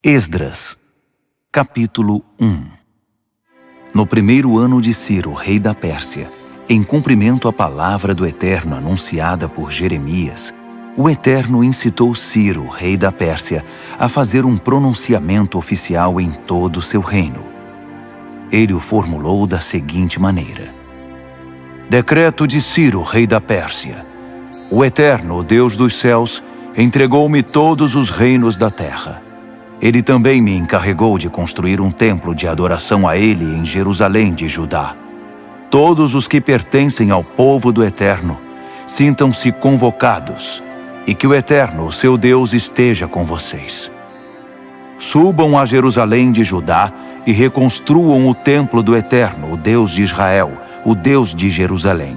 Esdras, capítulo 1. No primeiro ano de Ciro, rei da Pérsia, em cumprimento à palavra do Eterno anunciada por Jeremias, o Eterno incitou Ciro, rei da Pérsia, a fazer um pronunciamento oficial em todo o seu reino. Ele o formulou da seguinte maneira: Decreto de Ciro, rei da Pérsia. O Eterno, o Deus dos céus, entregou-me todos os reinos da terra. Ele também me encarregou de construir um templo de adoração a Ele em Jerusalém de Judá. Todos os que pertencem ao povo do Eterno, sintam-se convocados, e que o Eterno, seu Deus, esteja com vocês. Subam a Jerusalém de Judá e reconstruam o templo do Eterno, o Deus de Israel, o Deus de Jerusalém.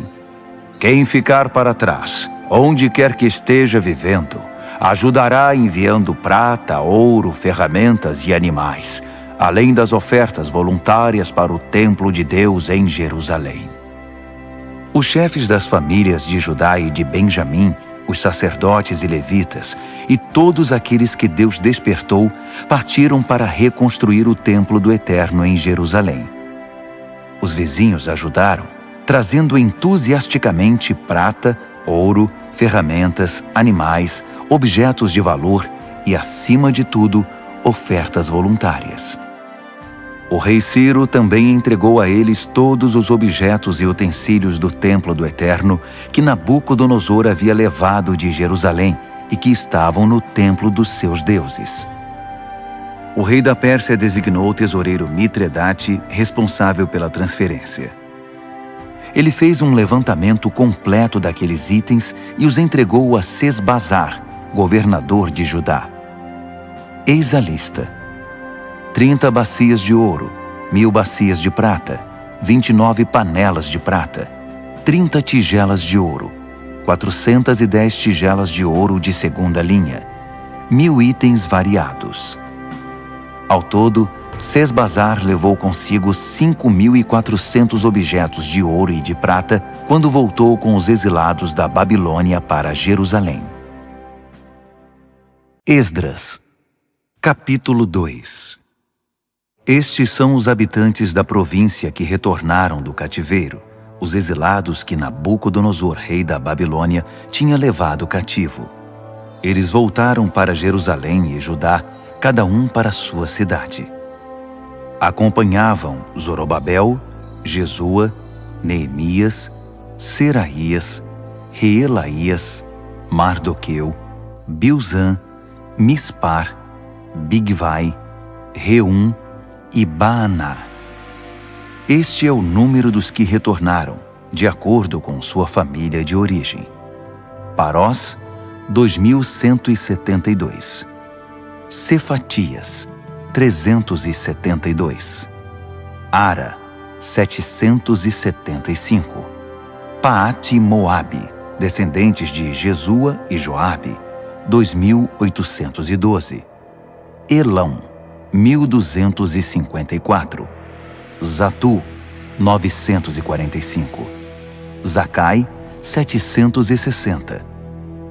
Quem ficar para trás, onde quer que esteja vivendo, ajudará enviando prata, ouro, ferramentas e animais, além das ofertas voluntárias para o templo de Deus em Jerusalém. Os chefes das famílias de Judá e de Benjamim, os sacerdotes e levitas, e todos aqueles que Deus despertou, partiram para reconstruir o templo do Eterno em Jerusalém. Os vizinhos ajudaram, trazendo entusiasticamente prata, ouro, ferramentas, animais, objetos de valor e, acima de tudo, ofertas voluntárias. O rei Ciro também entregou a eles todos os objetos e utensílios do templo do Eterno que Nabucodonosor havia levado de Jerusalém e que estavam no templo dos seus deuses. O rei da Pérsia designou o tesoureiro Mitredate responsável pela transferência. Ele fez um levantamento completo daqueles itens e os entregou a Sesbazar, governador de Judá. Eis a lista: 30 bacias de ouro, 1000 bacias de prata, 29 panelas de prata, 30 tigelas de ouro, 410 tigelas de ouro de segunda linha, 1000 itens variados. Ao todo, Sesbazar levou consigo 5.400 objetos de ouro e de prata quando voltou com os exilados da Babilônia para Jerusalém. Esdras, capítulo 2. Estes são os habitantes da província que retornaram do cativeiro, os exilados que Nabucodonosor, rei da Babilônia, tinha levado cativo. Eles voltaram para Jerusalém e Judá, cada um para sua cidade. Acompanhavam Zorobabel, Jesua, Neemias, Seraías, Reelaías, Mardoqueu, Bilzã, Mispar, Bigvai, Reum e Baaná. Este é o número dos que retornaram, de acordo com sua família de origem. Parós, 2.172. Cefatias, 372. Ara, 775. Paate Moabe, descendentes de Jesua e Joabe, 2.812. Elão, 1.254. Zatu, 945. Zacai, 760.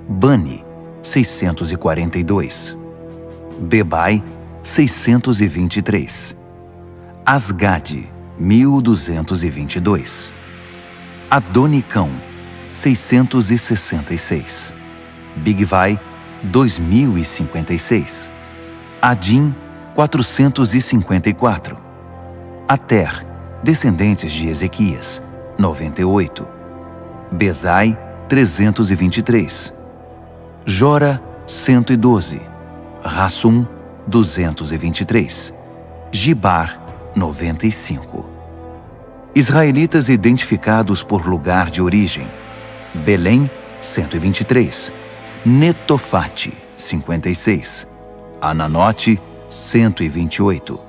Bani, 642. Bebai, 623. Asgade, 1.222. Adonicão, 666. Bigvai, 2.056. Adim, 454. Ater, descendentes de Ezequias, 98. Bezai, 323. Jora, 112. Rassum, 223. Gibar, 95. Israelitas identificados por lugar de origem: Belém, 123. Netofate, 56. Ananote, 128.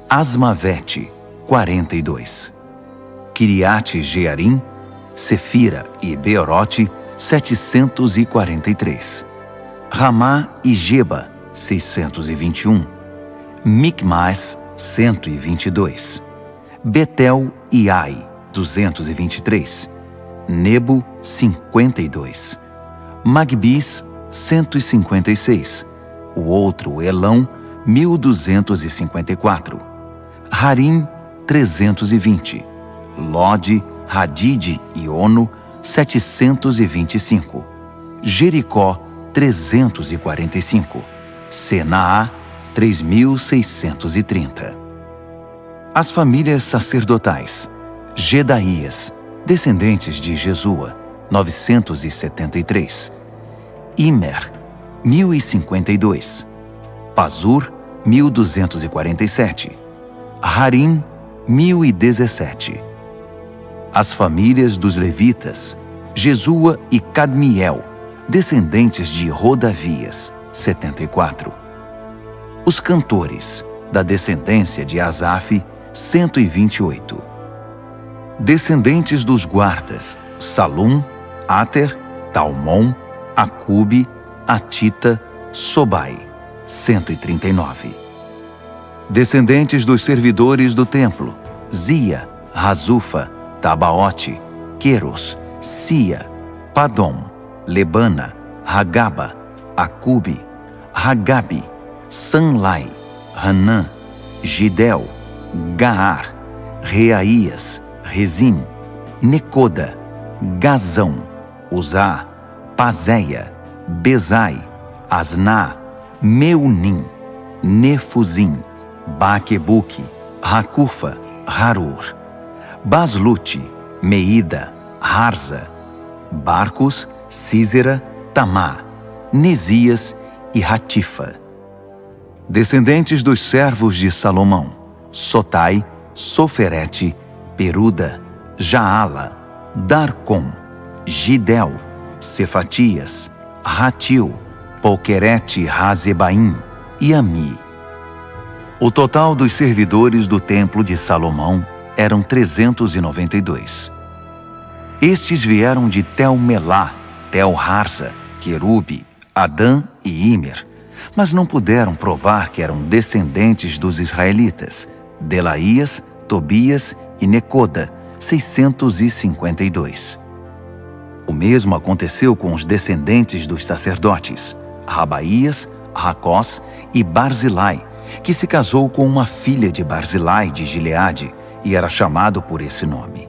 Asmavete, 42. Kiriate Jearim, Sefira e Beerote, 743. Ramá e Geba, 621. Micmas, 122. Betel e Ai, 223. Nebo, 52. Magbis, 156. O outro Elão, 1254. Harim, 320. Lode, Hadide e Ono, 725. Jericó, 345. Senaá, 3630. As famílias sacerdotais: Gedaías, descendentes de Jesua, 973. Imer, 1052. Pazur, 1247. Harim, 1017. As famílias dos levitas: Jesua e Cadmiel, descendentes de Rodavias, 74. Os cantores, da descendência de Asaf, 128. Descendentes dos guardas: Salum, Ater, Talmon, Acube, Atita, Sobai, 139. Descendentes dos servidores do templo: Zia, Razufa, Tabaote, Queros, Sia, Padom, Lebana, Hagaba, Acube, Hagabe, Sanlai, Hanã, Gidel, Gaar, Reaías, Rezim, Necoda, Gazão, Uzá, Pazéia, Bezai, Asná, Meunim, Nefuzim, Baquebuque, Racufa, Harur, Baslute, Meida, Harza, Barcos, Císera, Tamá, Nesias e Ratifa. Descendentes dos servos de Salomão: Sotai, Soferete, Peruda, Jaala, Darcom, Gidel, Cefatias, Ratil, Poquerete Razebaim e Ami. O total dos servidores do templo de Salomão eram 392. Estes vieram de Tel-Melá, Tel-Harza, Querube, Adã e Imer, mas não puderam provar que eram descendentes dos israelitas: Delaías, Tobias e Necoda, 652. O mesmo aconteceu com os descendentes dos sacerdotes: Rabaías, Racós e Barzilai, que se casou com uma filha de Barzilai de Gileade e era chamado por esse nome.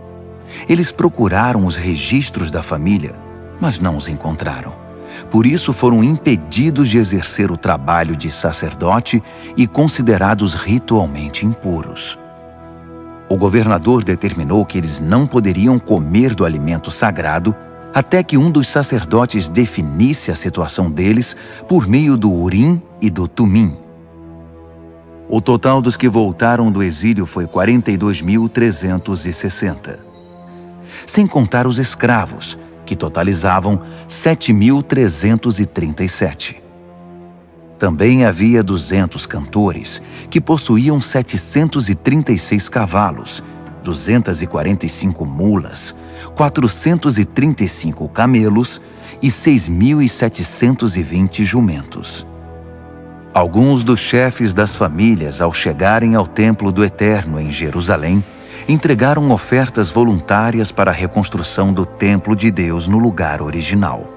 Eles procuraram os registros da família, mas não os encontraram. Por isso foram impedidos de exercer o trabalho de sacerdote e considerados ritualmente impuros. O governador determinou que eles não poderiam comer do alimento sagrado até que um dos sacerdotes definisse a situação deles por meio do Urim e do Tumim. O total dos que voltaram do exílio foi 42.360. Sem contar os escravos, que totalizavam 7.337. Também havia 200 cantores, que possuíam 736 cavalos, 245 mulas, 435 camelos e 6.720 jumentos. Alguns dos chefes das famílias, ao chegarem ao templo do Eterno em Jerusalém, entregaram ofertas voluntárias para a reconstrução do templo de Deus no lugar original.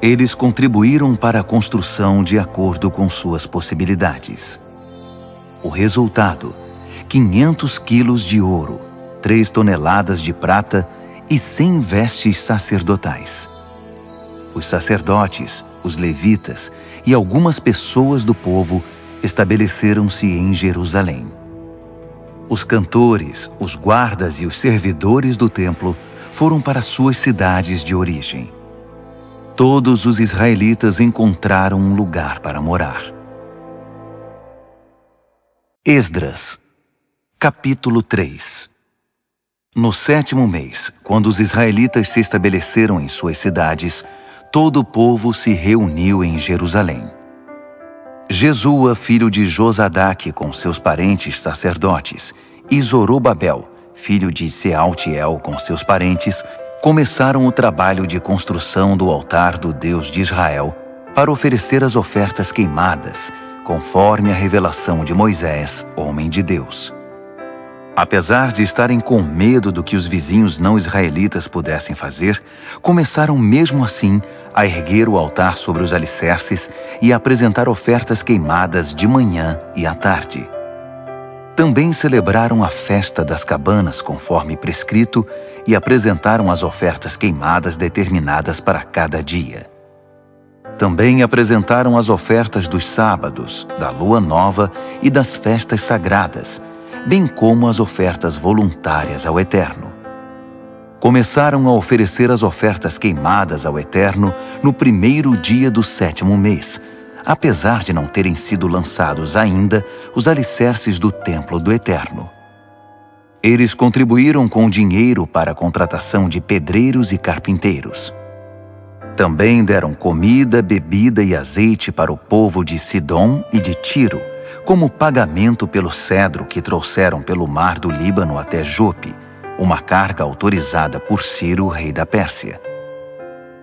Eles contribuíram para a construção de acordo com suas possibilidades. O resultado: 500 quilos de ouro, 3 toneladas de prata e 100 vestes sacerdotais. Os sacerdotes, os levitas e algumas pessoas do povo estabeleceram-se em Jerusalém. Os cantores, os guardas e os servidores do templo foram para suas cidades de origem. Todos os israelitas encontraram um lugar para morar. Esdras, capítulo 3. No 7º mês, quando os israelitas se estabeleceram em suas cidades, todo o povo se reuniu em Jerusalém. Jesua, filho de Josadaque, com seus parentes sacerdotes, e Zorobabel, filho de Sealtiel, com seus parentes, começaram o trabalho de construção do altar do Deus de Israel para oferecer as ofertas queimadas, conforme a revelação de Moisés, homem de Deus. Apesar de estarem com medo do que os vizinhos não israelitas pudessem fazer, começaram mesmo assim a erguer o altar sobre os alicerces e a apresentar ofertas queimadas de manhã e à tarde. Também celebraram a festa das cabanas conforme prescrito e apresentaram as ofertas queimadas determinadas para cada dia. Também apresentaram as ofertas dos sábados, da lua nova e das festas sagradas, bem como as ofertas voluntárias ao Eterno. Começaram a oferecer as ofertas queimadas ao Eterno no primeiro dia do 7º mês, apesar de não terem sido lançados ainda os alicerces do templo do Eterno. Eles contribuíram com dinheiro para a contratação de pedreiros e carpinteiros. Também deram comida, bebida e azeite para o povo de Sidom e de Tiro, como pagamento pelo cedro que trouxeram pelo mar do Líbano até Jope, uma carga autorizada por Ciro, rei da Pérsia.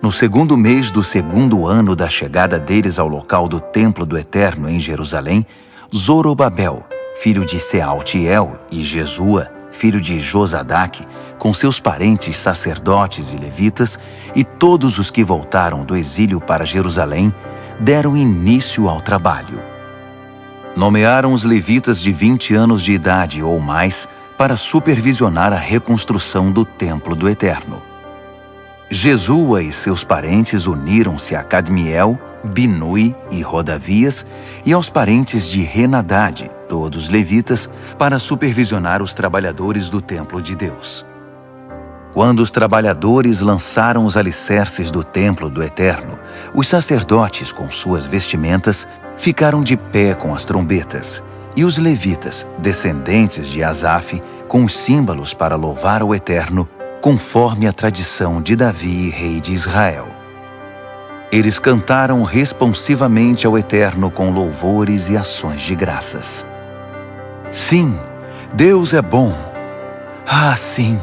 No 2º mês do 2º ano da chegada deles ao local do templo do Eterno em Jerusalém, Zorobabel, filho de Sealtiel, e Jesua, filho de Josadaque, com seus parentes sacerdotes e levitas, e todos os que voltaram do exílio para Jerusalém, deram início ao trabalho. Nomearam os levitas de 20 anos de idade ou mais para supervisionar a reconstrução do templo do Eterno. Jesua e seus parentes uniram-se a Cadmiel, Binui e Rodavias e aos parentes de Renadade, todos levitas, para supervisionar os trabalhadores do templo de Deus. Quando os trabalhadores lançaram os alicerces do templo do Eterno, os sacerdotes, com suas vestimentas, ficaram de pé com as trombetas, e os levitas, descendentes de Asaf, com os símbolos para louvar o Eterno, conforme a tradição de Davi, rei de Israel. Eles cantaram responsivamente ao Eterno com louvores e ações de graças. Sim, Deus é bom. Ah, sim,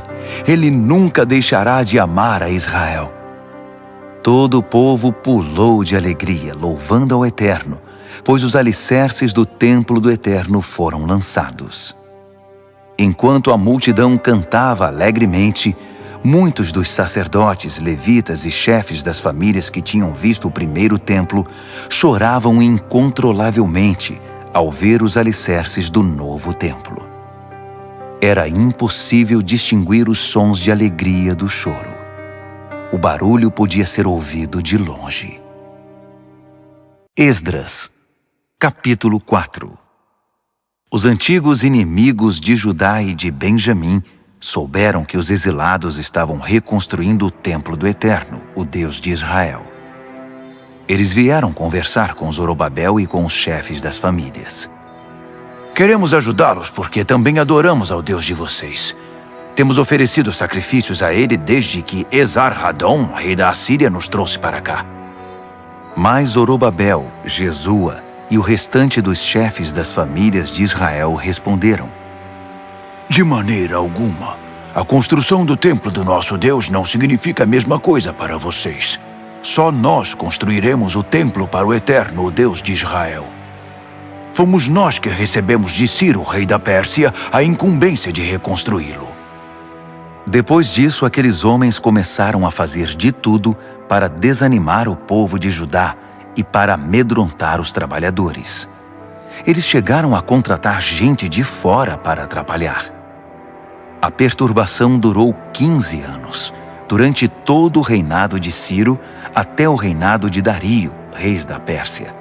Ele nunca deixará de amar a Israel. Todo o povo pulou de alegria, louvando ao Eterno, pois os alicerces do templo do Eterno foram lançados. Enquanto a multidão cantava alegremente, muitos dos sacerdotes, levitas e chefes das famílias que tinham visto o primeiro templo choravam incontrolavelmente ao ver os alicerces do novo templo. Era impossível distinguir os sons de alegria do choro. O barulho podia ser ouvido de longe. Esdras, capítulo 4. Os antigos inimigos de Judá e de Benjamim souberam que os exilados estavam reconstruindo o templo do Eterno, o Deus de Israel. Eles vieram conversar com Zorobabel e com os chefes das famílias. Queremos ajudá-los porque também adoramos ao Deus de vocês. Temos oferecido sacrifícios a ele desde que Esar-Hadon, rei da Assíria, nos trouxe para cá. Mas Zorobabel, Jesua e o restante dos chefes das famílias de Israel responderam: de maneira alguma. A construção do templo do nosso Deus não significa a mesma coisa para vocês. Só nós construiremos o templo para o Eterno, o Deus de Israel. Fomos nós que recebemos de Ciro, rei da Pérsia, a incumbência de reconstruí-lo. Depois disso, aqueles homens começaram a fazer de tudo para desanimar o povo de Judá e para amedrontar os trabalhadores. Eles chegaram a contratar gente de fora para atrapalhar. A perturbação durou 15 anos, durante todo o reinado de Ciro até o reinado de Dario, rei da Pérsia.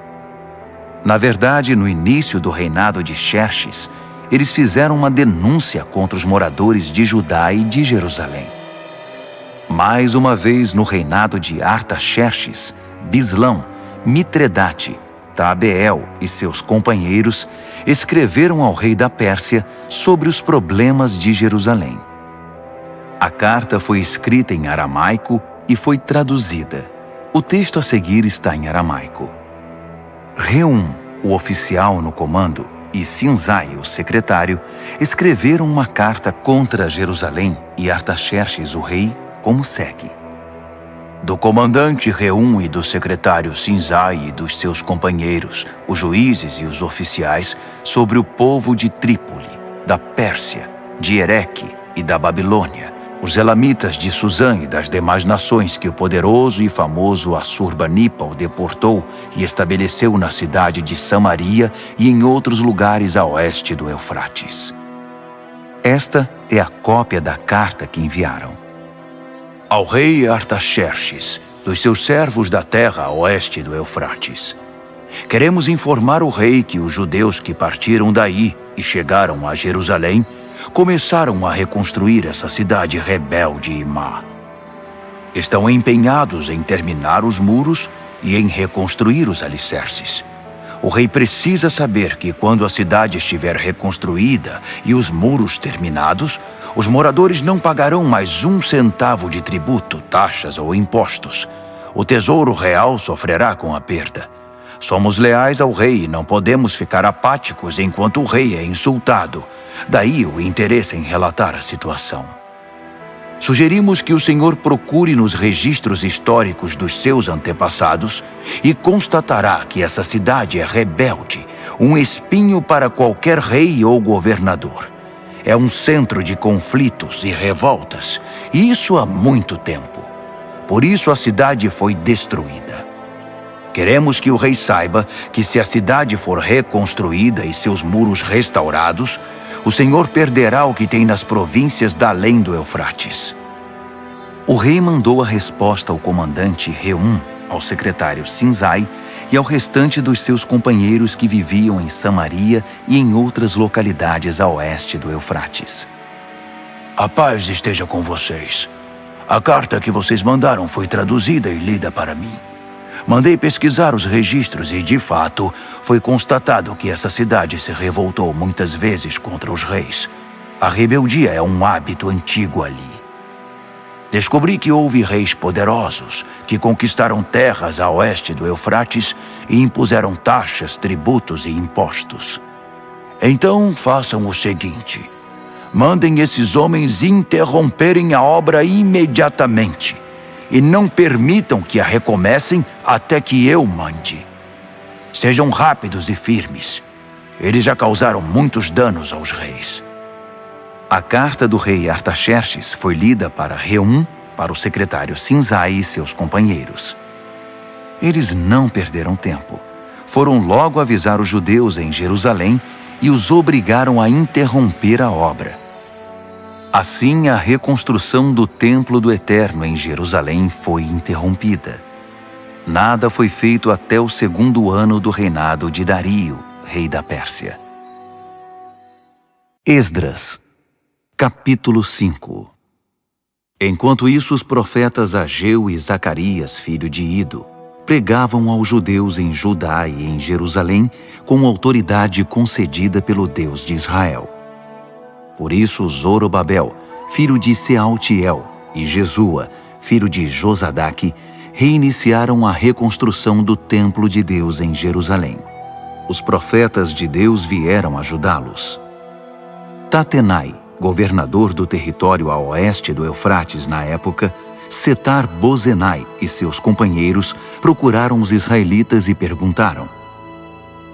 Na verdade, no início do reinado de Xerxes, eles fizeram uma denúncia contra os moradores de Judá e de Jerusalém. Mais uma vez, no reinado de Artaxerxes, Bislão, Mitredate, Tabeel e seus companheiros escreveram ao rei da Pérsia sobre os problemas de Jerusalém. A carta foi escrita em aramaico e foi traduzida. O texto a seguir está em aramaico. Reum, o oficial no comando, e Sinzai, o secretário, escreveram uma carta contra Jerusalém e Artaxerxes, o rei, como segue. Do comandante Reum e do secretário Sinzai e dos seus companheiros, os juízes e os oficiais, sobre o povo de Trípoli, da Pérsia, de Ereque e da Babilônia, os elamitas de Susã e das demais nações que o poderoso e famoso Assurbanipal deportou e estabeleceu na cidade de Samaria e em outros lugares a oeste do Eufrates. Esta é a cópia da carta que enviaram. Ao rei Artaxerxes, dos seus servos da terra a oeste do Eufrates. Queremos informar o rei que os judeus que partiram daí e chegaram a Jerusalém começaram a reconstruir essa cidade rebelde e má. Estão empenhados em terminar os muros e em reconstruir os alicerces. O rei precisa saber que quando a cidade estiver reconstruída e os muros terminados, os moradores não pagarão mais 1 centavo de tributo, taxas ou impostos. O tesouro real sofrerá com a perda. Somos leais ao rei e não podemos ficar apáticos enquanto o rei é insultado. Daí o interesse em relatar a situação. Sugerimos que o senhor procure nos registros históricos dos seus antepassados e constatará que essa cidade é rebelde, um espinho para qualquer rei ou governador. É um centro de conflitos e revoltas, e isso há muito tempo. Por isso a cidade foi destruída. Queremos que o rei saiba que se a cidade for reconstruída e seus muros restaurados, o Senhor perderá o que tem nas províncias da além do Eufrates. O rei mandou a resposta ao comandante Reum, ao secretário Sinzai e ao restante dos seus companheiros que viviam em Samaria e em outras localidades a oeste do Eufrates. A paz esteja com vocês. A carta que vocês mandaram foi traduzida e lida para mim. Mandei pesquisar os registros e, de fato, foi constatado que essa cidade se revoltou muitas vezes contra os reis. A rebeldia é um hábito antigo ali. Descobri que houve reis poderosos que conquistaram terras a oeste do Eufrates e impuseram taxas, tributos e impostos. Então, façam o seguinte. Mandem esses homens interromperem a obra imediatamente. E não permitam que a recomecem até que eu mande. Sejam rápidos e firmes. Eles já causaram muitos danos aos reis. A carta do rei Artaxerxes foi lida para Reum, para o secretário Sinzai e seus companheiros. Eles não perderam tempo. Foram logo avisar os judeus em Jerusalém e os obrigaram a interromper a obra. Assim, a reconstrução do Templo do Eterno em Jerusalém foi interrompida. Nada foi feito até o 2º ano do reinado de Dario, rei da Pérsia. Esdras, capítulo 5. Enquanto isso, os profetas Ageu e Zacarias, filho de Ido, pregavam aos judeus em Judá e em Jerusalém com autoridade concedida pelo Deus de Israel. Por isso Zorobabel, filho de Sealtiel, e Jesua, filho de Josadaque, reiniciaram a reconstrução do templo de Deus em Jerusalém. Os profetas de Deus vieram ajudá-los. Tatenai, governador do território a oeste do Eufrates na época, Setar-Bozenai e seus companheiros procuraram os israelitas e perguntaram: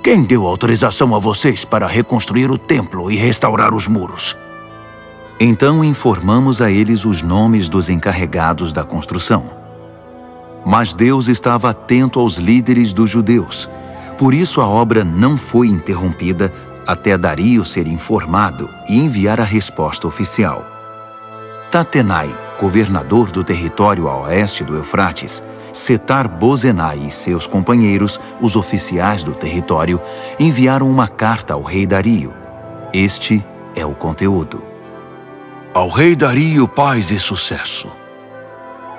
quem deu autorização a vocês para reconstruir o templo e restaurar os muros? Então informamos a eles os nomes dos encarregados da construção. Mas Deus estava atento aos líderes dos judeus. Por isso a obra não foi interrompida até Dario ser informado e enviar a resposta oficial. Tatenai, governador do território a oeste do Eufrates, Setar-Bozenai e seus companheiros, os oficiais do território, enviaram uma carta ao rei Dario. Este é o conteúdo. Ao rei Dario, paz e sucesso.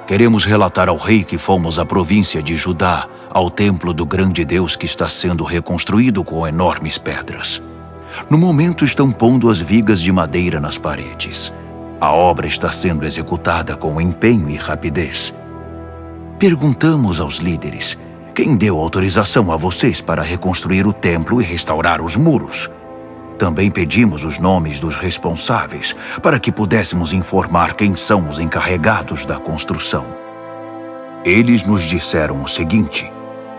Queremos relatar ao rei que fomos à província de Judá, ao templo do grande Deus que está sendo reconstruído com enormes pedras. No momento estão pondo as vigas de madeira nas paredes. A obra está sendo executada com empenho e rapidez. Perguntamos aos líderes: quem deu autorização a vocês para reconstruir o templo e restaurar os muros? Também pedimos os nomes dos responsáveis para que pudéssemos informar quem são os encarregados da construção. Eles nos disseram o seguinte: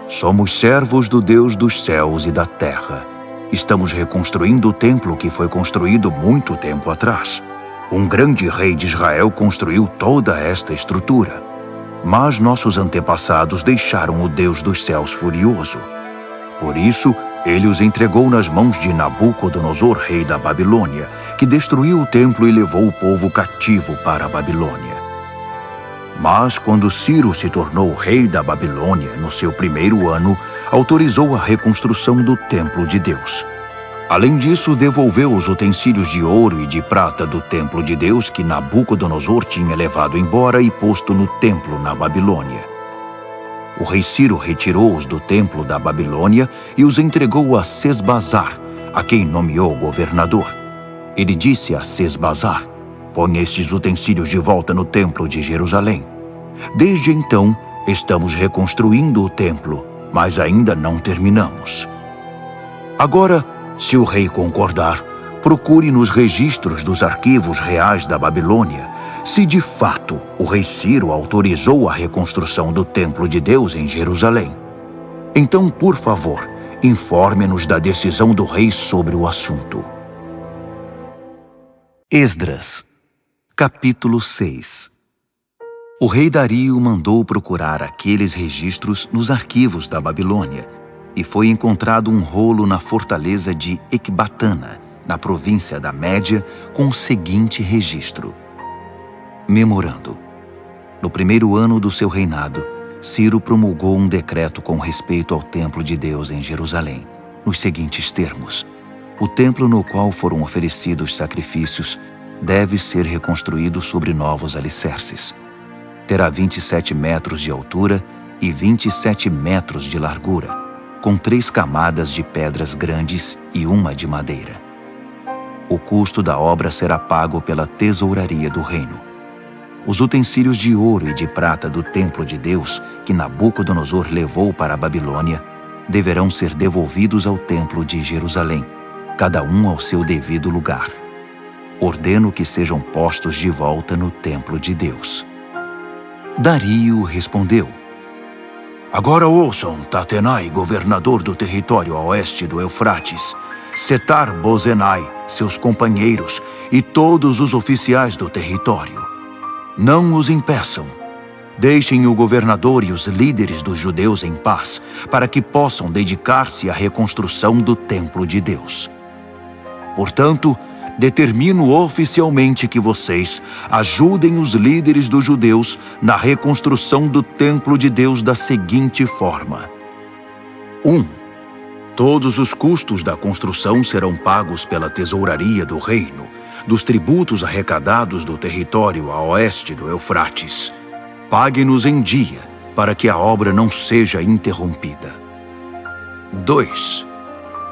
somos servos do Deus dos céus e da terra, Estamos reconstruindo o templo que foi construído muito tempo atrás. Um grande rei de Israel construiu toda esta estrutura. Mas nossos antepassados deixaram o Deus dos céus furioso. Por isso, ele os entregou nas mãos de Nabucodonosor, rei da Babilônia, que destruiu o templo e levou o povo cativo para a Babilônia. Mas quando Ciro se tornou rei da Babilônia, no seu primeiro ano, autorizou a reconstrução do templo de Deus. Além disso, devolveu os utensílios de ouro e de prata do templo de Deus que Nabucodonosor tinha levado embora e posto no templo na Babilônia. O rei Ciro retirou-os do templo da Babilônia e os entregou a Sesbazar, a quem nomeou governador. Ele disse a Sesbazar: "Põe estes utensílios de volta no templo de Jerusalém." Desde então, estamos reconstruindo o templo, mas ainda não terminamos. Agora, se o rei concordar, procure nos registros dos arquivos reais da Babilônia se de fato o rei Ciro autorizou a reconstrução do templo de Deus em Jerusalém. Então, por favor, informe-nos da decisão do rei sobre o assunto. Esdras, capítulo 6. O rei Dario mandou procurar aqueles registros nos arquivos da Babilônia, e foi encontrado um rolo na fortaleza de Ecbatana, na província da Média, com o seguinte registro. Memorando. No primeiro ano do seu reinado, Ciro promulgou um decreto com respeito ao templo de Deus em Jerusalém, nos seguintes termos: o templo no qual foram oferecidos sacrifícios deve ser reconstruído sobre novos alicerces. Terá 27 metros de altura e 27 metros de largura, com 3 camadas de pedras grandes e uma de madeira. O custo da obra será pago pela tesouraria do reino. Os utensílios de ouro e de prata do templo de Deus, que Nabucodonosor levou para a Babilônia, deverão ser devolvidos ao templo de Jerusalém, cada um ao seu devido lugar. Ordeno que sejam postos de volta no templo de Deus. Dario respondeu: Agora ouçam, Tatenai, governador do território a oeste do Eufrates, Setar-Bozenai, seus companheiros e todos os oficiais do território. Não os impeçam. Deixem o governador e os líderes dos judeus em paz, para que possam dedicar-se à reconstrução do templo de Deus. Portanto, determino oficialmente que vocês ajudem os líderes dos judeus na reconstrução do templo de Deus da seguinte forma. 1. Todos os custos da construção serão pagos pela tesouraria do reino, dos tributos arrecadados do território a oeste do Eufrates. Pague-nos em dia, para que a obra não seja interrompida. 2.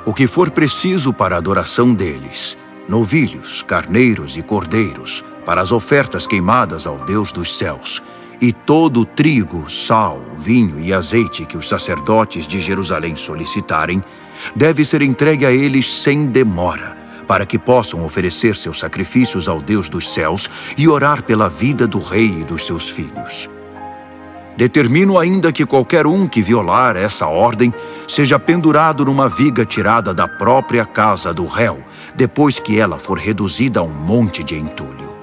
O que for preciso para a adoração deles, novilhos, carneiros e cordeiros, para as ofertas queimadas ao Deus dos céus, e todo o trigo, sal, vinho e azeite que os sacerdotes de Jerusalém solicitarem, deve ser entregue a eles sem demora, para que possam oferecer seus sacrifícios ao Deus dos céus e orar pela vida do rei e dos seus filhos. Determino ainda que qualquer um que violar essa ordem seja pendurado numa viga tirada da própria casa do réu, depois que ela for reduzida a um monte de entulho.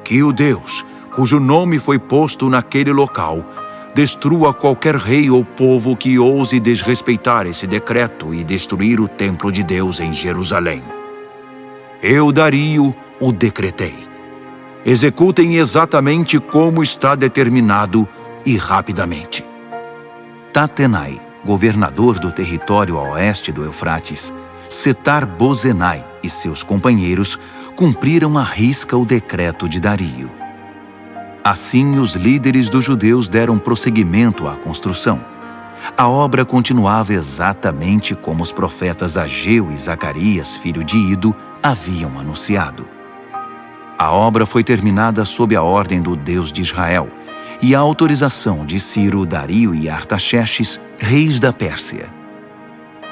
Que o Deus, cujo nome foi posto naquele local, destrua qualquer rei ou povo que ouse desrespeitar esse decreto e destruir o templo de Deus em Jerusalém. Eu, Dario, o decretei. Executem exatamente como está determinado e rapidamente. Tatenai, governador do território a oeste do Eufrates, Setar-Bozenai e seus companheiros cumpriram à risca o decreto de Dario. Assim, os líderes dos judeus deram prosseguimento à construção. A obra continuava exatamente como os profetas Ageu e Zacarias, filho de Ido, haviam anunciado. A obra foi terminada sob a ordem do Deus de Israel e a autorização de Ciro, Dario e Artaxerxes, reis da Pérsia.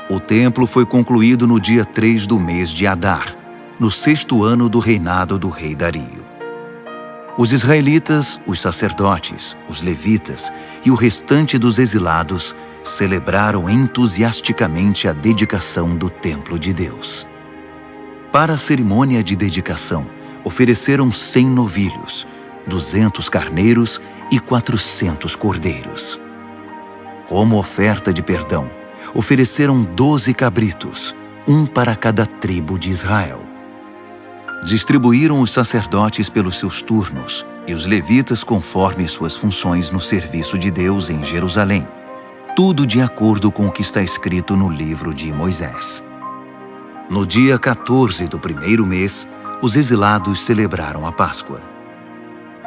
O templo foi concluído no dia 3 do mês de Adar, no 6º ano do reinado do rei Dario. Os israelitas, os sacerdotes, os levitas e o restante dos exilados celebraram entusiasticamente a dedicação do templo de Deus. Para a cerimônia de dedicação, ofereceram 100 novilhos, 200 carneiros e 400 cordeiros. Como oferta de perdão, ofereceram 12 cabritos, um para cada tribo de Israel. Distribuíram os sacerdotes pelos seus turnos e os levitas conforme suas funções no serviço de Deus em Jerusalém, tudo de acordo com o que está escrito no livro de Moisés. No dia 14 do primeiro mês, os exilados celebraram a Páscoa.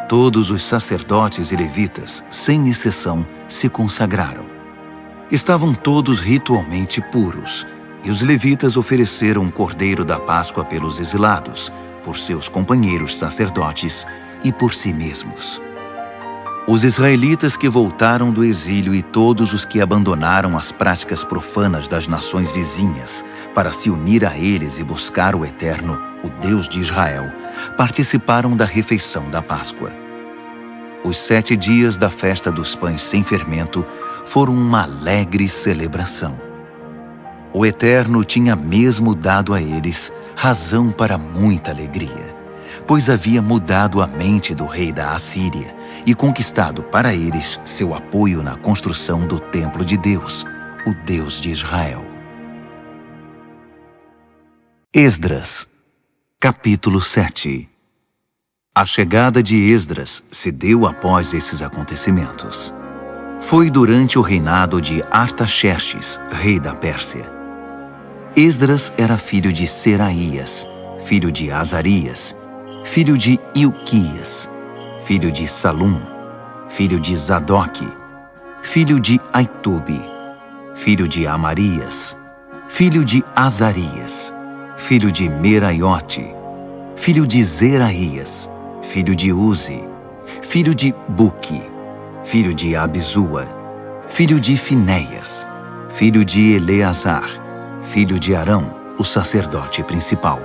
Todos os sacerdotes e levitas, sem exceção, se consagraram. Estavam todos ritualmente puros, e os levitas ofereceram o cordeiro da Páscoa pelos exilados, por seus companheiros sacerdotes e por si mesmos. Os israelitas que voltaram do exílio e todos os que abandonaram as práticas profanas das nações vizinhas para se unir a eles e buscar o Eterno, o Deus de Israel, participaram da refeição da Páscoa. Os 7 dias da festa dos pães sem fermento foram uma alegre celebração. O Eterno tinha mesmo dado a eles razão para muita alegria, pois havia mudado a mente do rei da Assíria e conquistado para eles seu apoio na construção do templo de Deus, o Deus de Israel. Esdras, capítulo 7. A chegada de Esdras se deu após esses acontecimentos. Foi durante o reinado de Artaxerxes, rei da Pérsia. Esdras era filho de Seraías, filho de Azarias, filho de Ilquias, filho de Salum, filho de Zadoque, filho de Aitube, filho de Amarias, filho de Azarias, filho de Meraiote, filho de Zeraías, filho de Uzi, filho de Buque, filho de Abizua, filho de Finéias, filho de Eleazar, filho de Arão, o sacerdote principal.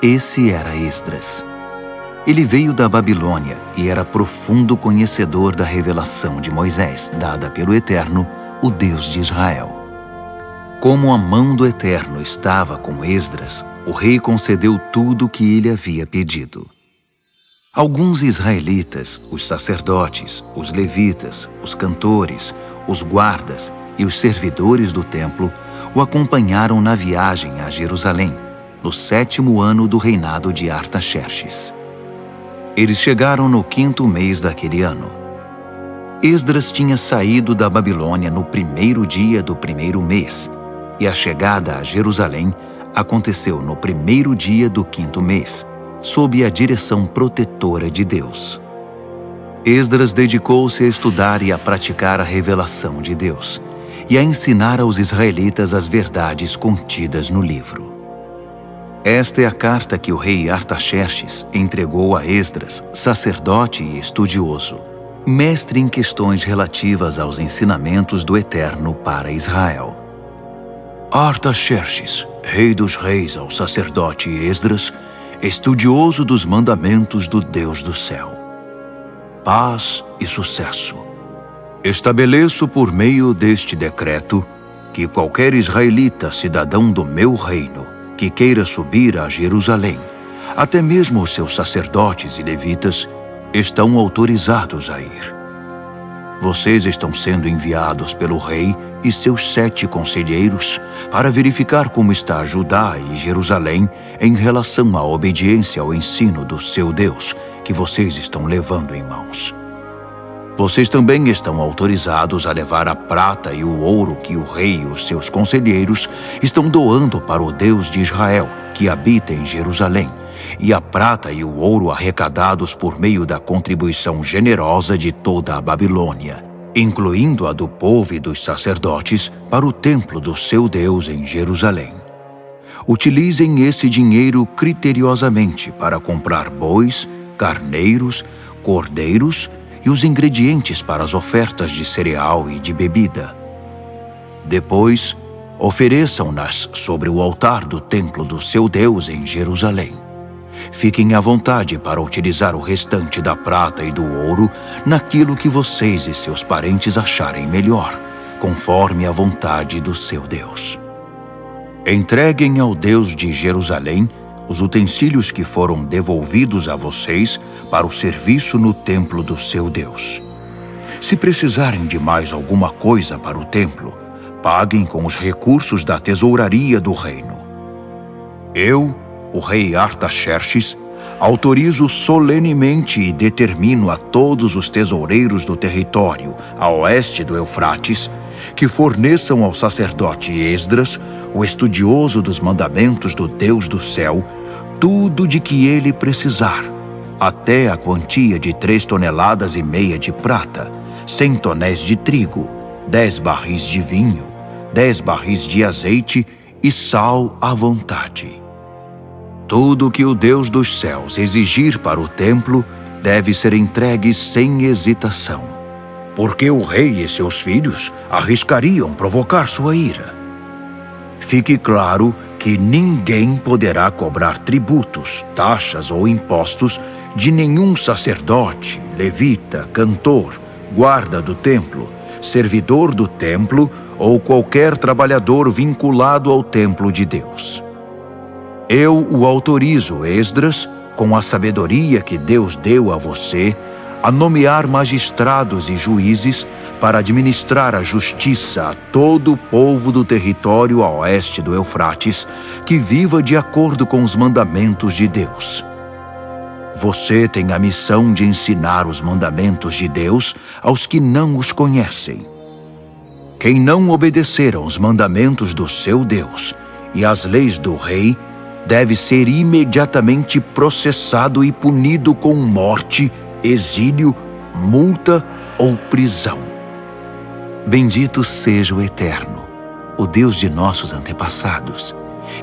Esse era Esdras. Ele veio da Babilônia e era profundo conhecedor da revelação de Moisés, dada pelo Eterno, o Deus de Israel. Como a mão do Eterno estava com Esdras, o rei concedeu tudo o que ele havia pedido. Alguns israelitas, os sacerdotes, os levitas, os cantores, os guardas e os servidores do templo o acompanharam na viagem a Jerusalém, no 7º ano do reinado de Artaxerxes. Eles chegaram no 5º mês daquele ano. Esdras tinha saído da Babilônia no 1º dia do 1º mês, e a chegada a Jerusalém aconteceu no 1º dia do 5º mês, sob a direção protetora de Deus. Esdras dedicou-se a estudar e a praticar a revelação de Deus, e a ensinar aos israelitas as verdades contidas no livro. Esta é a carta que o rei Artaxerxes entregou a Esdras, sacerdote e estudioso, mestre em questões relativas aos ensinamentos do Eterno para Israel. Artaxerxes, rei dos reis, ao sacerdote Esdras, estudioso dos mandamentos do Deus do céu. Paz e sucesso. Estabeleço por meio deste decreto que qualquer israelita, cidadão do meu reino, que queira subir a Jerusalém, até mesmo os seus sacerdotes e levitas, estão autorizados a ir. Vocês estão sendo enviados pelo rei e seus 7 conselheiros para verificar como está Judá e Jerusalém em relação à obediência ao ensino do seu Deus, que vocês estão levando em mãos. Vocês também estão autorizados a levar a prata e o ouro que o rei e os seus conselheiros estão doando para o Deus de Israel, que habita em Jerusalém, e a prata e o ouro arrecadados por meio da contribuição generosa de toda a Babilônia, incluindo a do povo e dos sacerdotes, para o templo do seu Deus em Jerusalém. Utilizem esse dinheiro criteriosamente para comprar bois, carneiros, cordeiros e os ingredientes para as ofertas de cereal e de bebida. Depois, ofereçam-nas sobre o altar do templo do seu Deus em Jerusalém. Fiquem à vontade para utilizar o restante da prata e do ouro naquilo que vocês e seus parentes acharem melhor, conforme a vontade do seu Deus. Entreguem ao Deus de Jerusalém os utensílios que foram devolvidos a vocês para o serviço no templo do seu Deus. Se precisarem de mais alguma coisa para o templo, paguem com os recursos da tesouraria do reino. Eu, o rei Artaxerxes, autorizo solenemente e determino a todos os tesoureiros do território a oeste do Eufrates que forneçam ao sacerdote Esdras, o estudioso dos mandamentos do Deus do céu, tudo de que ele precisar, até a quantia de 3,5 toneladas de prata, 100 tonéis de trigo, 10 barris de vinho, 10 barris de azeite e sal à vontade. Tudo que o Deus dos céus exigir para o templo deve ser entregue sem hesitação, porque o rei e seus filhos arriscariam provocar sua ira. Fique claro que ninguém poderá cobrar tributos, taxas ou impostos de nenhum sacerdote, levita, cantor, guarda do templo, servidor do templo ou qualquer trabalhador vinculado ao templo de Deus. Eu o autorizo, Esdras, com a sabedoria que Deus deu a você, a nomear magistrados e juízes para administrar a justiça a todo o povo do território a oeste do Eufrates, que viva de acordo com os mandamentos de Deus. Você tem a missão de ensinar os mandamentos de Deus aos que não os conhecem. Quem não obedecer aos mandamentos do seu Deus e às leis do rei, deve ser imediatamente processado e punido com morte, exílio, multa ou prisão. Bendito seja o Eterno, o Deus de nossos antepassados,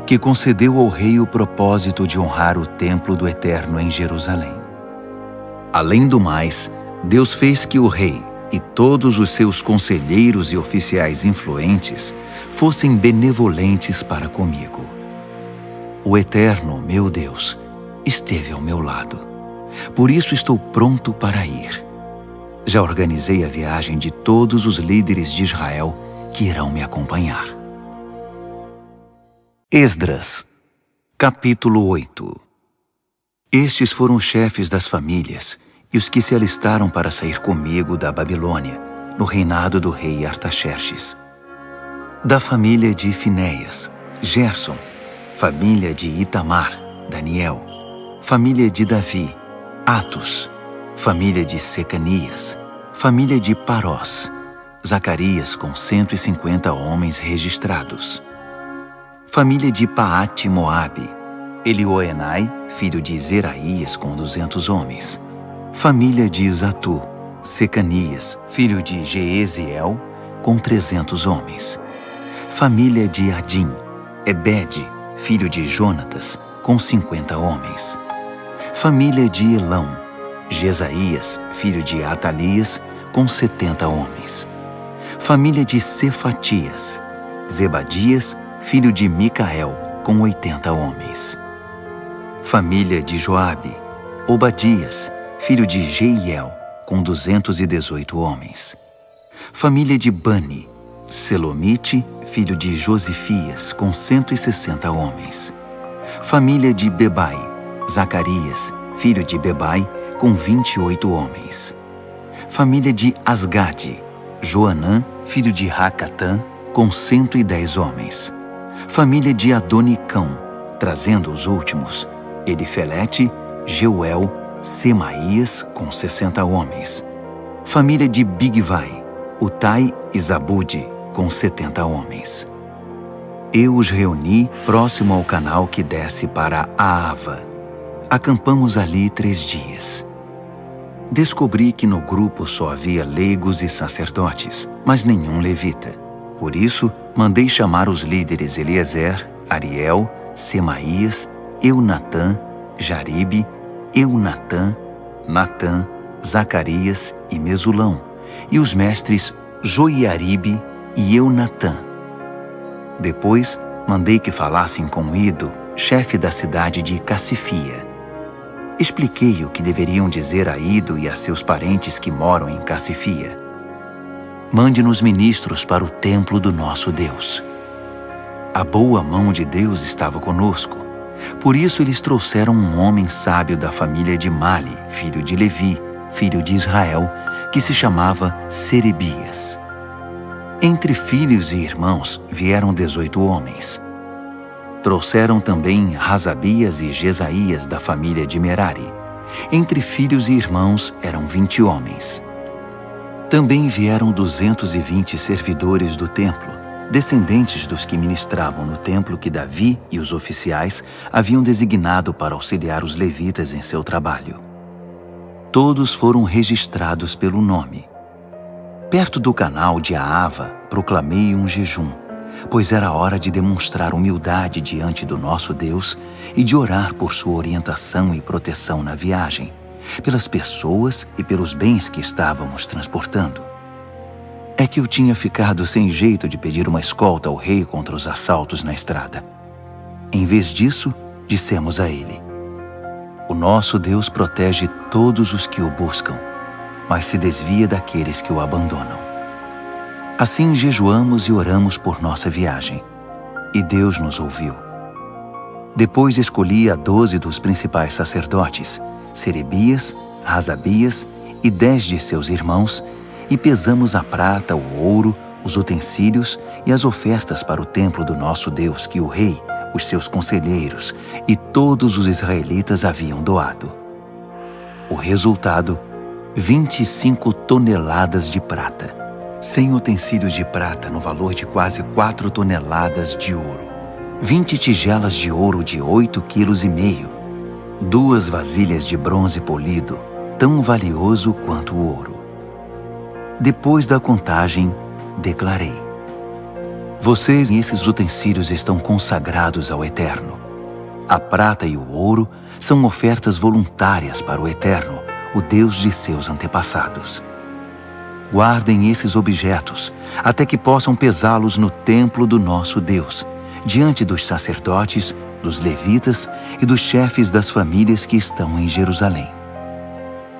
que concedeu ao rei o propósito de honrar o templo do Eterno em Jerusalém. Além do mais, Deus fez que o rei e todos os seus conselheiros e oficiais influentes fossem benevolentes para comigo. O Eterno, meu Deus, esteve ao meu lado. Por isso estou pronto para ir. Já organizei a viagem de todos os líderes de Israel que irão me acompanhar. Esdras, capítulo 8. Estes foram os chefes das famílias e os que se alistaram para sair comigo da Babilônia, no reinado do rei Artaxerxes. Da família de Finéias, Gerson; família de Itamar, Daniel; família de Davi, Atos; família de Secanias; família de Parós, Zacarias com 150 homens registrados; família de Paate-Moabe, Elioenai, filho de Zeraías com 200 homens; família de Zatu, Secanias, filho de Jeeziel, com 300 homens; família de Adim, Ebede, filho de Jonatas, com 50 homens; família de Elão, Jesaías, filho de Atalias, com 70 homens; família de Cefatias, Zebadias, filho de Micael, com 80 homens; família de Joabe, Obadias, filho de Jeiel, com 218 homens; família de Bani, Selomite, filho de Josifias, com 160 homens; família de Bebai, Zacarias, filho de Bebai, com 28 homens; família de Asgade, Joanã, filho de Racatã, com 110 homens; família de Adonicão, trazendo os últimos, Elifelete, Jeuel, Semaías, com 60 homens; família de Bigvai, Utai e Zabude, com 70 homens. Eu os reuni próximo ao canal que desce para Aava. Acampamos ali 3 dias. Descobri que no grupo só havia leigos e sacerdotes, mas nenhum levita. Por isso, mandei chamar os líderes Eliezer, Ariel, Semaías, Eunatã, Jaribe, Eunatã, Natã, Zacarias e Mesulão, e os mestres Joiaribe e Eunatã. Depois, mandei que falassem com Ido, chefe da cidade de Cassifia. Expliquei o que deveriam dizer a Ido e a seus parentes que moram em Cassifia. mande-nos ministros para o templo do nosso Deus. A boa mão de Deus estava conosco. Por isso eles trouxeram um homem sábio da família de Mali, filho de Levi, filho de Israel, que se chamava Serebias. Entre filhos e irmãos vieram 18 homens. Trouxeram também Razabias e Jesaías da família de Merari. Entre filhos e irmãos eram 20 homens. Também vieram 220 servidores do templo, descendentes dos que ministravam no templo que Davi e os oficiais haviam designado para auxiliar os levitas em seu trabalho. Todos foram registrados pelo nome. Perto do canal de Aava, proclamei um jejum, pois era hora de demonstrar humildade diante do nosso Deus e de orar por sua orientação e proteção na viagem, pelas pessoas e pelos bens que estávamos transportando. É que eu tinha ficado sem jeito de pedir uma escolta ao rei contra os assaltos na estrada. Em vez disso, dissemos a ele: o nosso Deus protege todos os que o buscam, mas se desvia daqueles que o abandonam. Assim jejuamos e oramos por nossa viagem, e Deus nos ouviu. Depois escolhi a 12 dos principais sacerdotes, Serebias, Razabias e 10 de seus irmãos, e pesamos a prata, o ouro, os utensílios e as ofertas para o templo do nosso Deus que o rei, os seus conselheiros e todos os israelitas haviam doado. O resultado: 25 toneladas de prata, 100 utensílios de prata no valor de quase 4 toneladas de ouro, 20 tigelas de ouro de 8,5 kg, 2 vasilhas de bronze polido, tão valioso quanto o ouro. Depois da contagem, declarei: vocês e esses utensílios estão consagrados ao Eterno. A prata e o ouro são ofertas voluntárias para o Eterno, o Deus de seus antepassados. Guardem esses objetos até que possam pesá-los no templo do nosso Deus, diante dos sacerdotes, dos levitas e dos chefes das famílias que estão em Jerusalém.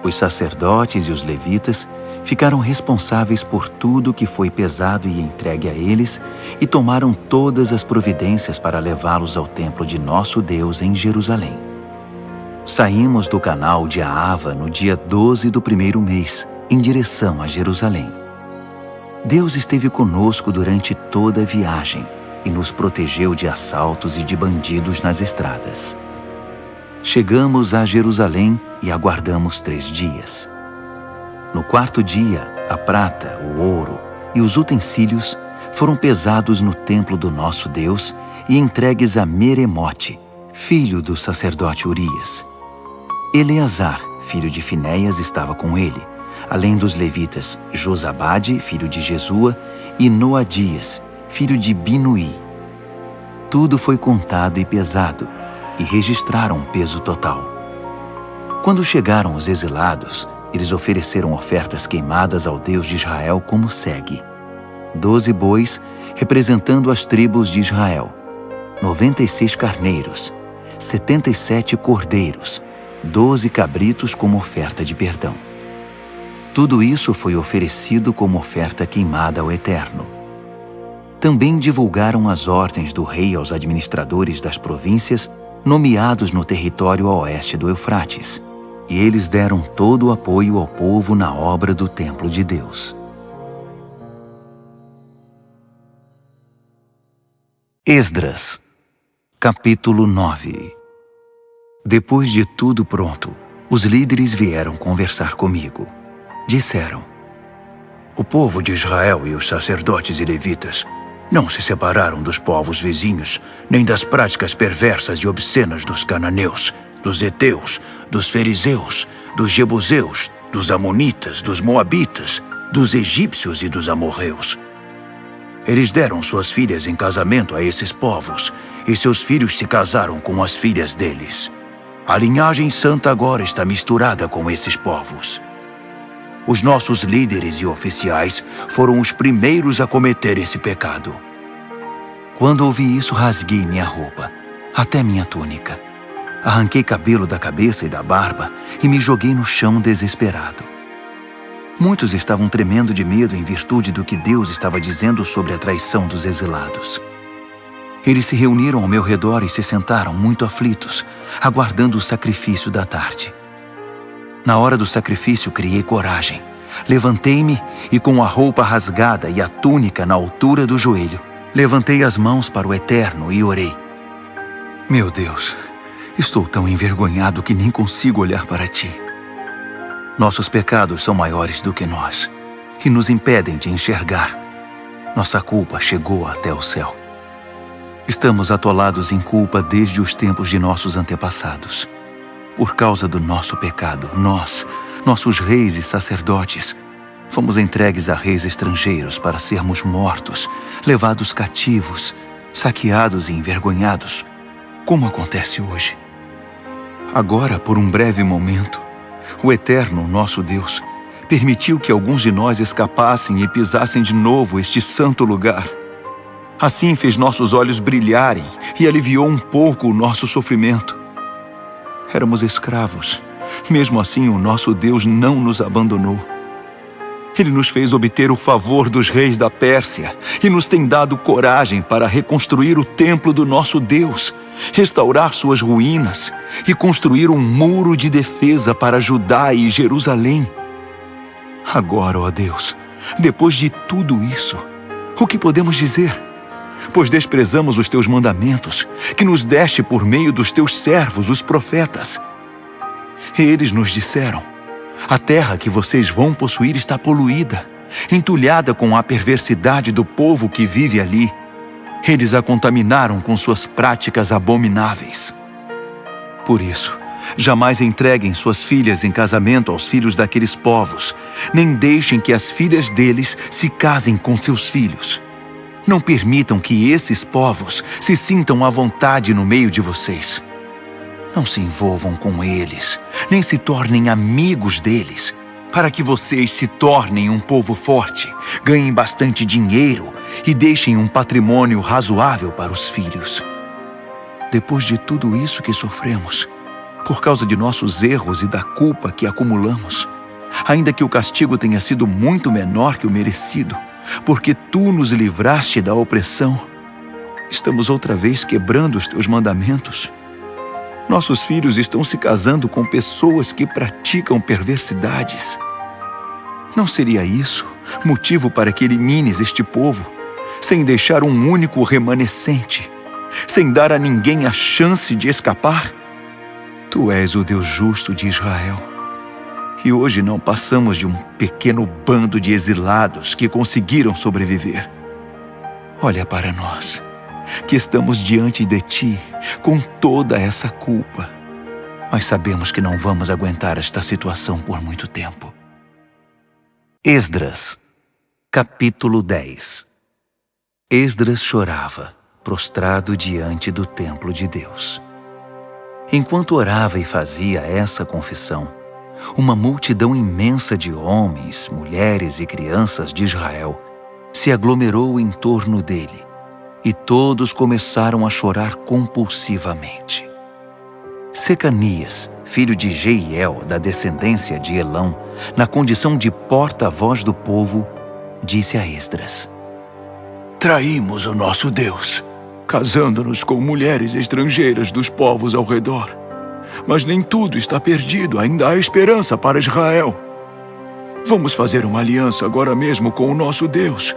Os sacerdotes e os levitas ficaram responsáveis por tudo que foi pesado e entregue a eles e tomaram todas as providências para levá-los ao templo de nosso Deus em Jerusalém. Saímos do canal de Aava no dia 12 do primeiro mês, em direção a Jerusalém. Deus esteve conosco durante toda a viagem e nos protegeu de assaltos e de bandidos nas estradas. Chegamos a Jerusalém e aguardamos 3 dias. No 4º dia, a prata, o ouro e os utensílios foram pesados no templo do nosso Deus e entregues a Meremote, filho do sacerdote Urias. Eleazar, filho de Finéias, estava com ele, além dos levitas Josabade, filho de Jesua, e Noadias, filho de Binuí. Tudo foi contado e pesado, e registraram o peso total. Quando chegaram os exilados, eles ofereceram ofertas queimadas ao Deus de Israel como segue: 12 bois, representando as tribos de Israel, 96 carneiros, 77 cordeiros, 12 cabritos como oferta de perdão. Tudo isso foi oferecido como oferta queimada ao Eterno. Também divulgaram as ordens do rei aos administradores das províncias nomeados no território a oeste do Eufrates, e eles deram todo o apoio ao povo na obra do templo de Deus. Esdras, capítulo 9. Depois de tudo pronto, os líderes vieram conversar comigo. Disseram: o povo de Israel e os sacerdotes e levitas não se separaram dos povos vizinhos, nem das práticas perversas e obscenas dos cananeus, dos heteus, dos fariseus, dos jebuseus, dos amonitas, dos moabitas, dos egípcios e dos amorreus. Eles deram suas filhas em casamento a esses povos, e seus filhos se casaram com as filhas deles. A linhagem santa agora está misturada com esses povos. Os nossos líderes e oficiais foram os primeiros a cometer esse pecado. Quando ouvi isso, rasguei minha roupa, até minha túnica. Arranquei cabelo da cabeça e da barba e me joguei no chão desesperado. Muitos estavam tremendo de medo em virtude do que Deus estava dizendo sobre a traição dos exilados. Eles se reuniram ao meu redor e se sentaram muito aflitos, aguardando o sacrifício da tarde. Na hora do sacrifício, criei coragem. Levantei-me e, com a roupa rasgada e a túnica na altura do joelho, levantei as mãos para o Eterno e orei. Meu Deus, estou tão envergonhado que nem consigo olhar para ti. Nossos pecados são maiores do que nós e nos impedem de enxergar. Nossa culpa chegou até o céu. Estamos atolados em culpa desde os tempos de nossos antepassados. Por causa do nosso pecado, nós, nossos reis e sacerdotes, fomos entregues a reis estrangeiros para sermos mortos, levados cativos, saqueados e envergonhados, como acontece hoje. Agora, por um breve momento, o Eterno, nosso Deus, permitiu que alguns de nós escapassem e pisassem de novo este santo lugar. Assim fez nossos olhos brilharem e aliviou um pouco o nosso sofrimento. Éramos escravos. Mesmo assim, o nosso Deus não nos abandonou. Ele nos fez obter o favor dos reis da Pérsia e nos tem dado coragem para reconstruir o templo do nosso Deus, restaurar suas ruínas e construir um muro de defesa para Judá e Jerusalém. Agora, ó Deus, depois de tudo isso, o que podemos dizer? Pois desprezamos os teus mandamentos, que nos deste por meio dos teus servos, os profetas. Eles nos disseram: a terra que vocês vão possuir está poluída, entulhada com a perversidade do povo que vive ali. Eles a contaminaram com suas práticas abomináveis. Por isso, jamais entreguem suas filhas em casamento aos filhos daqueles povos, nem deixem que as filhas deles se casem com seus filhos. Não permitam que esses povos se sintam à vontade no meio de vocês. Não se envolvam com eles, nem se tornem amigos deles, para que vocês se tornem um povo forte, ganhem bastante dinheiro e deixem um patrimônio razoável para os filhos. Depois de tudo isso que sofremos, por causa de nossos erros e da culpa que acumulamos, ainda que o castigo tenha sido muito menor que o merecido, porque tu nos livraste da opressão, estamos outra vez quebrando os teus mandamentos. Nossos filhos estão se casando com pessoas que praticam perversidades. Não seria isso motivo para que elimines este povo, sem deixar um único remanescente, sem dar a ninguém a chance de escapar? Tu és o Deus justo de Israel. E hoje não passamos de um pequeno bando de exilados que conseguiram sobreviver. Olha para nós, que estamos diante de ti com toda essa culpa. Mas sabemos que não vamos aguentar esta situação por muito tempo. Esdras, capítulo 10. Esdras chorava, prostrado diante do templo de Deus. Enquanto orava e fazia essa confissão, uma multidão imensa de homens, mulheres e crianças de Israel se aglomerou em torno dele, e todos começaram a chorar compulsivamente. Secanias, filho de Jeiel, da descendência de Elão, na condição de porta-voz do povo, disse a Esdras: Traímos o nosso Deus, casando-nos com mulheres estrangeiras dos povos ao redor. Mas nem tudo está perdido, ainda há esperança para Israel. Vamos fazer uma aliança agora mesmo com o nosso Deus.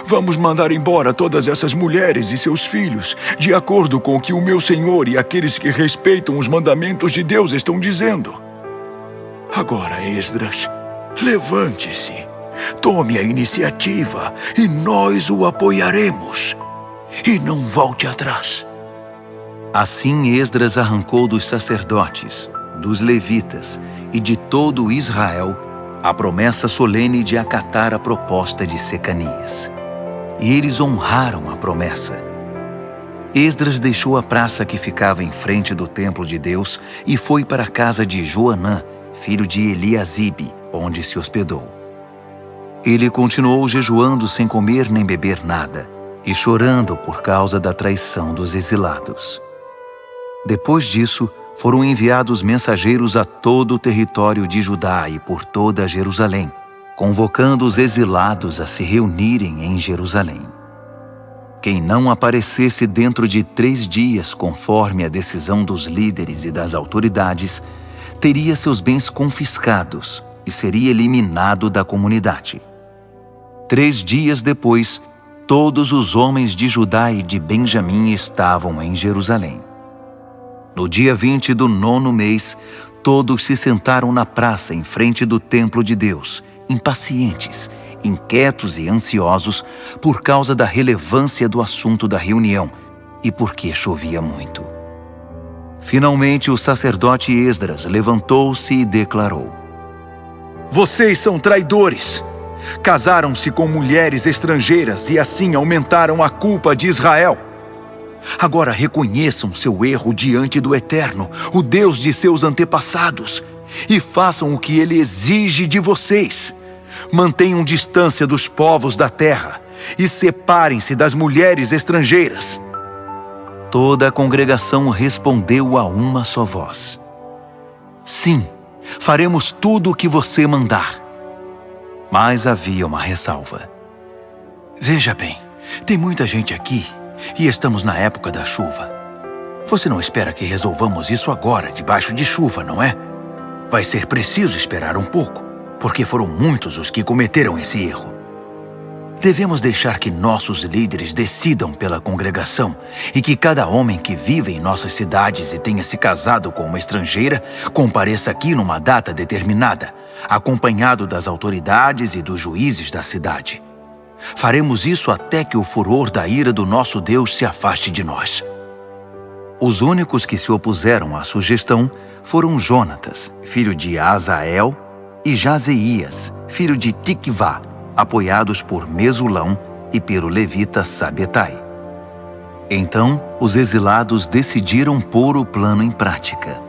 Vamos mandar embora todas essas mulheres e seus filhos, de acordo com o que o meu Senhor e aqueles que respeitam os mandamentos de Deus estão dizendo. Agora, Esdras, levante-se, tome a iniciativa e nós o apoiaremos. E não volte atrás. Assim Esdras arrancou dos sacerdotes, dos levitas e de todo Israel a promessa solene de acatar a proposta de Secanias. E eles honraram a promessa. Esdras deixou a praça que ficava em frente do templo de Deus e foi para a casa de Joanã, filho de Eliasibe, onde se hospedou. Ele continuou jejuando sem comer nem beber nada e chorando por causa da traição dos exilados. Depois disso, foram enviados mensageiros a todo o território de Judá e por toda Jerusalém, convocando os exilados a se reunirem em Jerusalém. Quem não aparecesse dentro de 3 dias, conforme a decisão dos líderes e das autoridades, teria seus bens confiscados e seria eliminado da comunidade. 3 dias depois, todos os homens de Judá e de Benjamim estavam em Jerusalém. No dia 20 do 9º mês, todos se sentaram na praça em frente do templo de Deus, impacientes, inquietos e ansiosos por causa da relevância do assunto da reunião e porque chovia muito. Finalmente, o sacerdote Esdras levantou-se e declarou: Vocês são traidores! Casaram-se com mulheres estrangeiras e assim aumentaram a culpa de Israel. Agora reconheçam seu erro diante do Eterno, o Deus de seus antepassados, e façam o que ele exige de vocês. Mantenham distância dos povos da terra e separem-se das mulheres estrangeiras. Toda a congregação respondeu a uma só voz: Sim, faremos tudo o que você mandar. Mas havia uma ressalva. Veja bem, tem muita gente aqui e estamos na época da chuva. Você não espera que resolvamos isso agora, debaixo de chuva, não é? Vai ser preciso esperar um pouco, porque foram muitos os que cometeram esse erro. Devemos deixar que nossos líderes decidam pela congregação e que cada homem que vive em nossas cidades e tenha se casado com uma estrangeira compareça aqui numa data determinada, acompanhado das autoridades e dos juízes da cidade. Faremos isso até que o furor da ira do nosso Deus se afaste de nós. Os únicos que se opuseram à sugestão foram Jonatas, filho de Azael, e Jazeías, filho de Tiquvá, apoiados por Mesulão e pelo levita Sabetai. Então, os exilados decidiram pôr o plano em prática.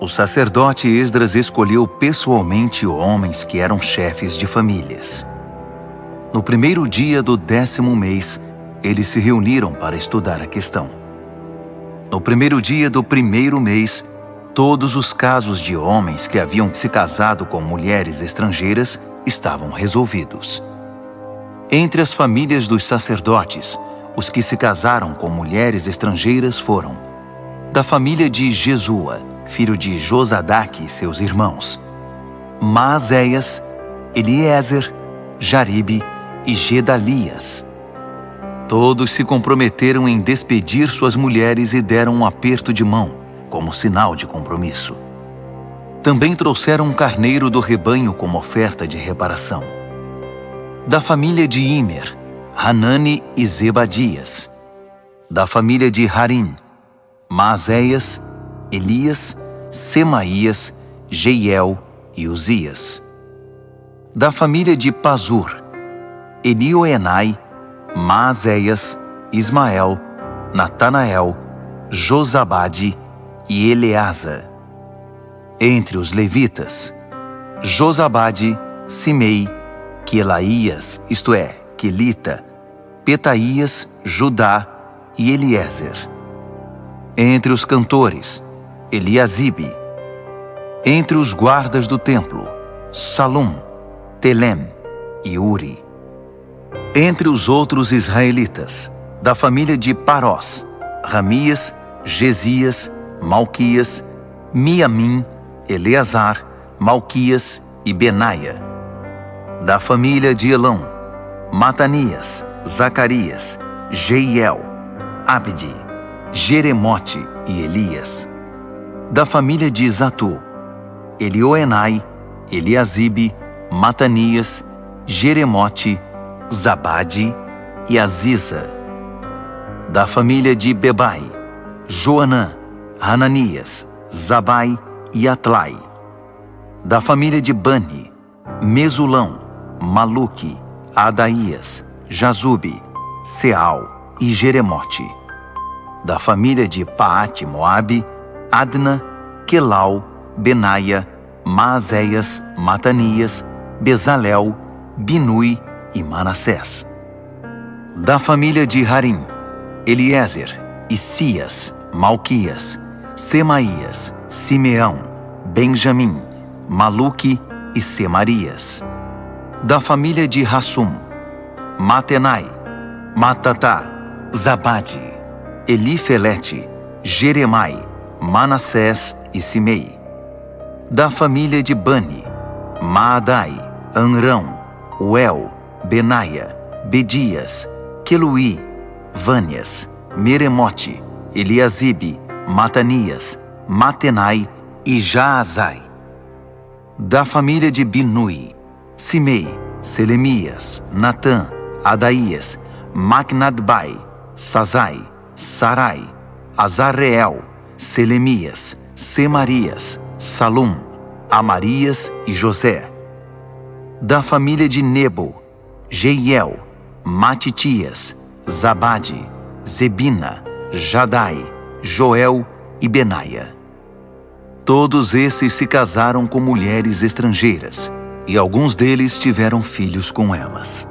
O sacerdote Esdras escolheu pessoalmente homens que eram chefes de famílias. No primeiro dia do 10º mês, eles se reuniram para estudar a questão. No primeiro dia do 1º mês, todos os casos de homens que haviam se casado com mulheres estrangeiras estavam resolvidos. Entre as famílias dos sacerdotes, os que se casaram com mulheres estrangeiras foram: da família de Jesua, filho de Josadaque e seus irmãos, Maazéias, Eliezer, Jaribe e Gedalias. Todos se comprometeram em despedir suas mulheres e deram um aperto de mão, como sinal de compromisso. Também trouxeram um carneiro do rebanho como oferta de reparação. Da família de Imer, Hanani e Zebadias. Da família de Harim, Maazéias, Elias, Semaías, Jeiel e Uzias. Da família de Pazur, Elioenai, Maazéias, Ismael, Natanael, Josabade e Eleasa. Entre os levitas, Josabade, Simei, Quelaías, isto é, Quelita, Petaías, Judá e Eliezer. Entre os cantores, Eliasibe. Entre os guardas do templo, Salum, Telem e Uri. Entre os outros israelitas, da família de Parós, Ramias, Gesias, Malquias, Miamim, Eleazar, Malquias e Benaia. Da família de Elão, Matanias, Zacarias, Jeiel, Abdi, Jeremote e Elias. Da família de Zatu, Elioenai, Eliasibe, Matanias, Jeremote, Zabade e Aziza. Da família de Bebai, Joanã, Hananias, Zabai e Atlai. Da família de Bani, Mesulão, Maluque, Adaías, Jazube, Seal e Jeremote. Da família de Paate-Moabe, Adna, Quelau, Benaia, Maazéias, Matanias, Bezalel, Binui e Manassés. Da família de Harim, Eliezer, Isias, Malquias, Semaías, Simeão, Benjamim, Maluque e Semarias. Da família de Hassum: Matenai, Matatá, Zabade, Elifelete, Jeremai, Manassés e Simei. Da família de Bani: Maadai, Anrão, Uel, Benaia, Bedias, Queluí, Vânias, Meremote, Eliasibe, Matanias, Matenai e Jaazai. Da família de Binui: Simei, Selemias, Natã, Adaías, Macnadbai, Sazai, Sarai, Azarreel, Selemias, Semarias, Salum, Amarias e José. Da família de Nebo: Jeiel, Matitias, Zabade, Zebina, Jadai, Joel e Benaia. Todos esses se casaram com mulheres estrangeiras, e alguns deles tiveram filhos com elas.